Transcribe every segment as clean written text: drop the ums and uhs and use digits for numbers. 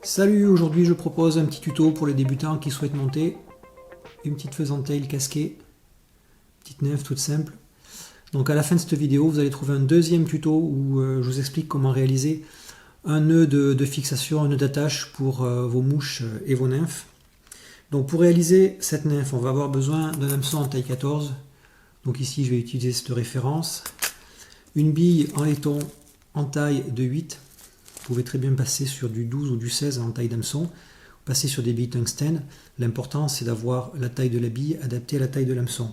Salut, aujourd'hui je propose un petit tuto pour les débutants qui souhaitent monter une petite faisantail casquée, petite nymphe toute simple. Donc à la fin de cette vidéo, vous allez trouver un deuxième tuto où je vous explique comment réaliser un nœud de fixation, un nœud d'attache pour vos mouches et vos nymphes. Donc pour réaliser cette nymphe, on va avoir besoin d'un hameçon en taille 14. Donc ici je vais utiliser cette référence. Une bille en laiton en taille de 8. Vous pouvez très bien passer sur du 12 ou du 16 en taille d'hameçon, passer sur des billes tungstène. L'important c'est d'avoir la taille de la bille adaptée à la taille de l'hameçon.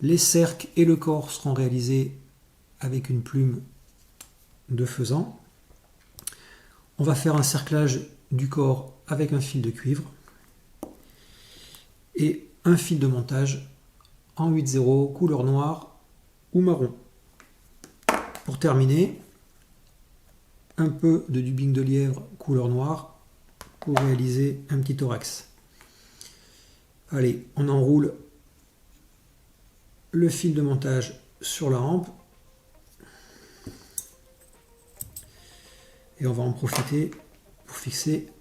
Les cercles et le corps seront réalisés avec une plume de faisan. On va faire un cerclage du corps avec un fil de cuivre et un fil de montage en 8-0 couleur noire ou marron. Pour terminer, un peu de dubbing de lièvre couleur noire pour réaliser un petit thorax. Allez, on enroule le fil de montage sur la hampe et on va en profiter pour fixer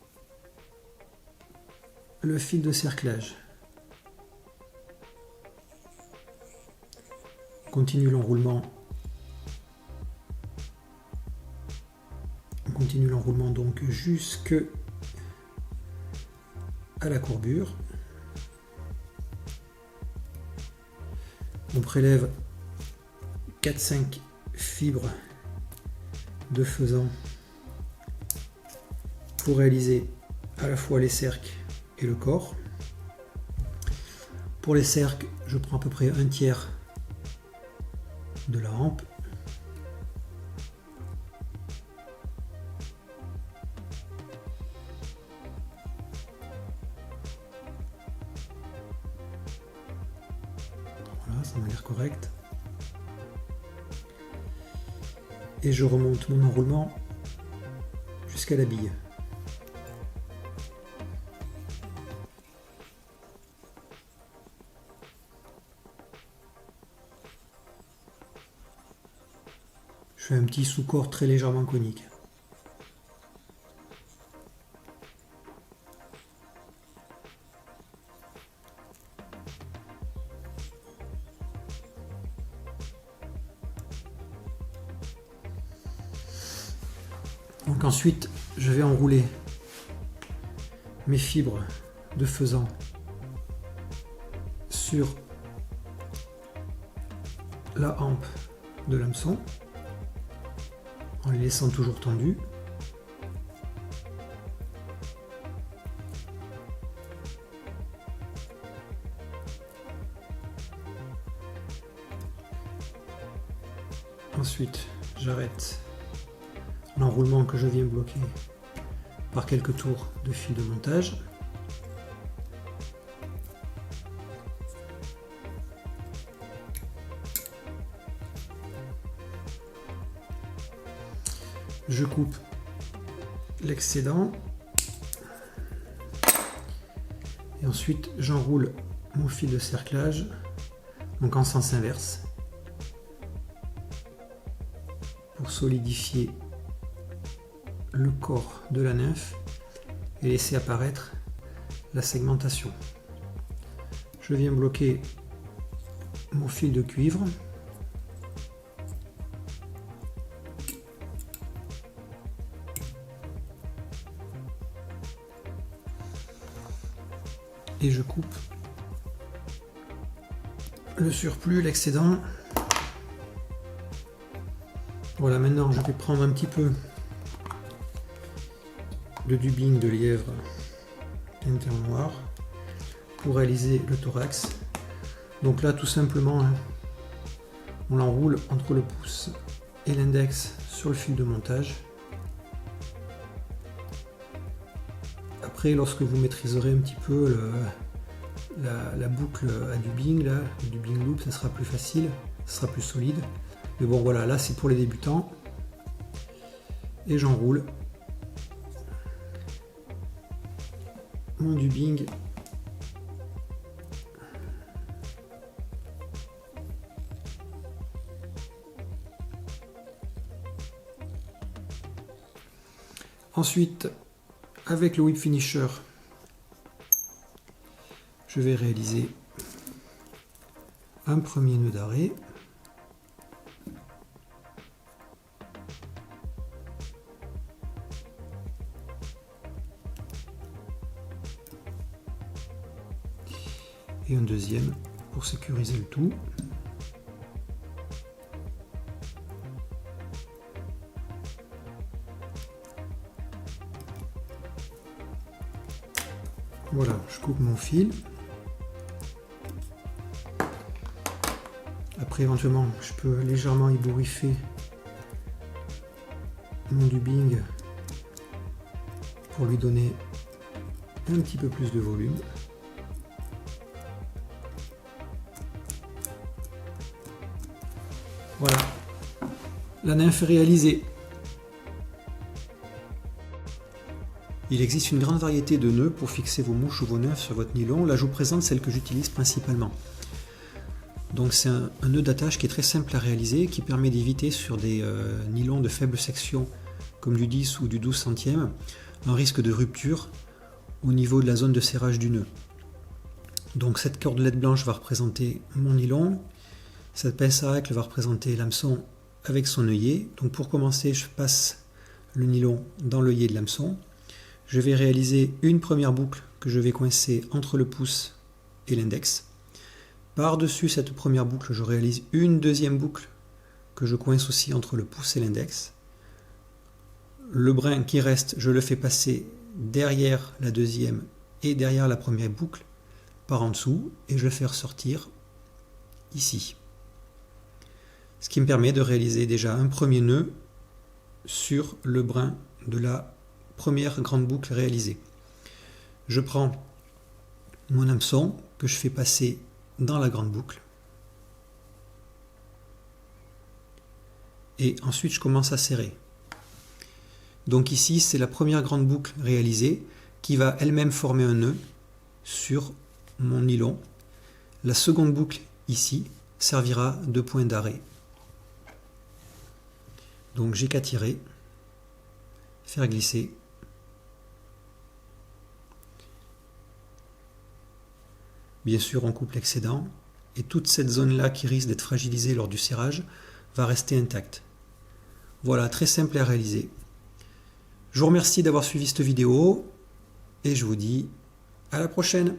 le fil de cerclage. On continue l'enroulement. On continue l'enroulement donc jusque à la courbure. On prélève 4-5 fibres de faisan pour réaliser à la fois les cercles et le corps. Pour les cercles, je prends à peu près un tiers de la hampe. Voilà, ça m'a l'air correct. Et je remonte mon enroulement jusqu'à la bille. Je fais un petit sous-corps très légèrement conique. Donc ensuite, je vais enrouler mes fibres de faisan sur la hampe de l'hameçon en les laissant toujours tendus. Ensuite, j'arrête l'enroulement que je viens bloquer par quelques tours de fil de montage. Je coupe l'excédent et ensuite j'enroule mon fil de cerclage, donc en sens inverse, pour solidifier le corps de la nymphe et laisser apparaître la segmentation. Je viens bloquer mon fil de cuivre. Et je coupe le surplus, l'excédent. Voilà, maintenant je vais prendre un petit peu de dubbing de lièvre interne noir pour réaliser le thorax. Donc là tout simplement on l'enroule entre le pouce et l'index sur le fil de montage. Après, lorsque vous maîtriserez un petit peu la boucle à dubbing, là, le dubbing loop, ça sera plus facile, ça sera plus solide. Mais bon voilà, là c'est pour les débutants. Et j'enroule mon dubbing ensuite avec le whip finisher, je vais réaliser un premier nœud d'arrêt. Et un deuxième pour sécuriser le tout. Voilà, je coupe mon fil. Après, éventuellement, je peux légèrement ébouriffer mon dubbing pour lui donner un petit peu plus de volume. Voilà, la nymphe est réalisée. Il existe une grande variété de nœuds pour fixer vos mouches ou vos nymphes sur votre nylon. Là, je vous présente celle que j'utilise principalement. Donc c'est un nœud d'attache qui est très simple à réaliser, qui permet d'éviter sur des nylons de faible section, comme du 10 ou du 12 centième, un risque de rupture au niveau de la zone de serrage du nœud. Donc cette cordelette blanche va représenter mon nylon, cette pince à règle va représenter l'hameçon avec son œillet. Donc pour commencer, je passe le nylon dans l'œillet de l'hameçon. Je vais réaliser une première boucle que je vais coincer entre le pouce et l'index. Par-dessus cette première boucle, je réalise une deuxième boucle que je coince aussi entre le pouce et l'index. Le brin qui reste, je le fais passer derrière la deuxième et derrière la première boucle par en dessous et je le fais ressortir ici. Ce qui me permet de réaliser déjà un premier nœud sur le brin de la première grande boucle réalisée. Je prends mon hameçon que je fais passer dans la grande boucle et ensuite je commence à serrer. Donc ici c'est la première grande boucle réalisée qui va elle-même former un nœud sur mon nylon. La seconde boucle ici servira de point d'arrêt. Donc j'ai qu'à tirer, faire glisser. Bien sûr, on coupe l'excédent et toute cette zone-là qui risque d'être fragilisée lors du serrage va rester intacte. Voilà, très simple à réaliser. Je vous remercie d'avoir suivi cette vidéo et je vous dis à la prochaine.